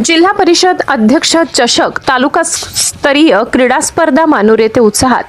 जिल्हा परिषद अध्यक्ष चषक तालुका स्तरीय क्रीडा स्पर्धा मानूर येथे उत्साहात।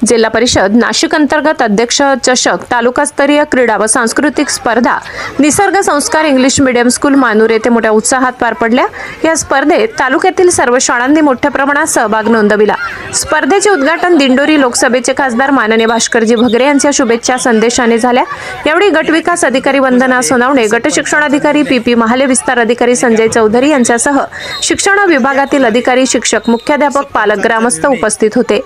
जिल्हा परिषद नाशिक अंतर्गत अध्यक्ष चषक तालुका स्तरीय क्रीडा व सांस्कृतिक स्पर्धा निसर्ग संस्कार इंग्लिश मीडियम स्कूल मानूर येथे मोठ्या उत्साहात पार पडल्या। या स्पर्धेत तालुक्यातील सर्व शाळांनी मोठ्या प्रमाणात सहभाग नोंदविला। स्पर्धेचे उद्घाटन दिंडोरी लोकसभेचे खासदार माननीय भास्करजी भगरे यांच्या शुभेच्छा संदेशाने झाल्या। यावेळी गट विकास अधिकारी वंदना सोनावणे, गट शिक्षणाधिकारी पी महाले, विस्तार अधिकारी संजय चौधरी यांच्यासह शिक्षण विभागातील अधिकारी, शिक्षक, मुख्याध्यापक, पालक, ग्रामस्थ उपस्थित होते।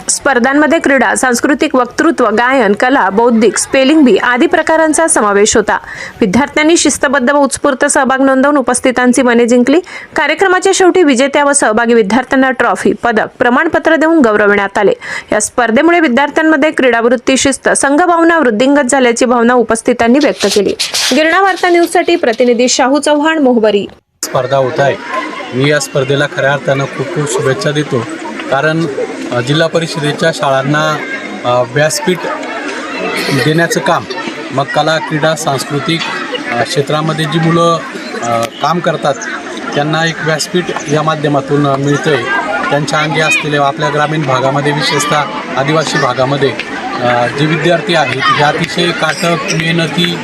स्पर्धांमध्ये क्रीडा, सांस्कृतिक वक्तृत्व, गायन, कला, बौद्धिक, स्पेलिंग बी आदी प्रकारांचा समावेश होता। विद्यार्थ्यांनी शिस्तबद्ध व उत्स्फूर्त सहभाग नोंदवून उपस्थितांची मने जिंकली। कार्यक्रमाच्या शेवटी विजेत्या व सहभागी विद्यार्थ्यांना ट्रॉफी, पदक, प्रमाणपत्र देऊन गौरविण्यात आले। या स्पर्धेमुळे विद्यार्थ्यांमध्ये क्रीडावृत्ती, शिस्त, संघभावना वृद्धिंगत झाल्याची भावना उपस्थितांनी व्यक्त केली। गिरणा वार्ता न्यूजसाठी प्रतिनिधी शाहू चव्हाण, मोहबरी। स्पर्धा होत आहे। मी या स्पर्धेला खऱ्या अर्थानं खूप खूप शुभेच्छा देतो, कारण जिल्हा परिषदेच्या शाळांना व्यासपीठ देण्याचं काम, मग कला, क्रीडा, सांस्कृतिक क्षेत्रामध्ये जी मुलं काम करतात त्यांना एक व्यासपीठ या माध्यमातून मिळतं आहे। त्यांच्या अंगी असलेले आपल्या ग्रामीण भागामध्ये, विशेषतः आदिवासी भागामध्ये जे विद्यार्थी आहेत ते अतिशय काटक, मेहनती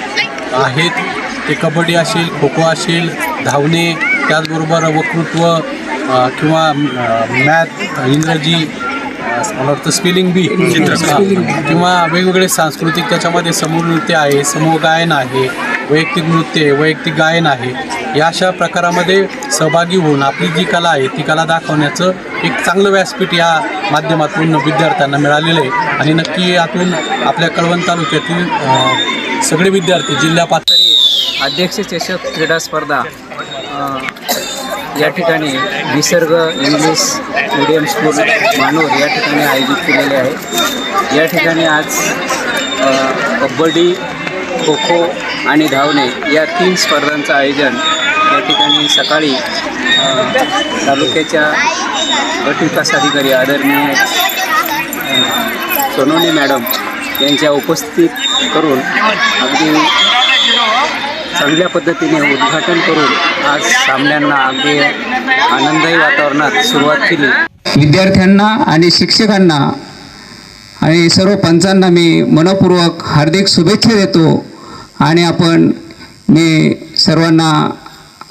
आहेत। ते कबड्डी असेल, खो खो असेल, धावणे, त्याचबरोबर वक्तृत्व किंवा मॅथ, इंग्रजी, मला वाटतं स्पेलिंग बी किंवा वेगवेगळे सांस्कृतिक, त्याच्यामध्ये समूह नृत्य आहे, समूह गायन आहे, वैयक्तिक नृत्य आहे, वैयक्तिक गायन आहे। या अशा प्रकारामध्ये सहभागी होऊन आपली जी कला आहे ती कला दाखवण्याचं एक चांगलं व्यासपीठ या माध्यमातून विद्यार्थ्यांना मिळालेलं आहे। आणि नक्की यातून आपल्या कळवण तालुक्यातील सगळे विद्यार्थी जिल्हा पातळी अध्यक्ष चषक क्रीडा स्पर्धा या ठिकाणी निसर्ग इंग्लिश मीडियम स्कूल मानूर या ठिकाणी आयोजित केलेले आहे। या ठिकाणी आज कबड्डी, खो खो आणि धावणे या 3 स्पर्धांचं आयोजन या ठिकाणी सकाळी तालुक्याच्या गट विकास अधिकारी आदरणीय सोनवणे मॅडम यांच्या उपस्थित करून अगदी चांगल्या पद्धतीने उद्घाटन करून आज सामन्यांना अगदी आनंददायी वातावरणात सुरुवात केली। विद्यार्थ्यांना आणि शिक्षकांना आणि सर्व पंचांना मी मनपूर्वक हार्दिक शुभेच्छा देतो आणि मी सर्वांना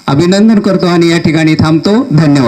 अभिनंदन करतो आणि या ठिकाणी थांबतो। धन्यवाद।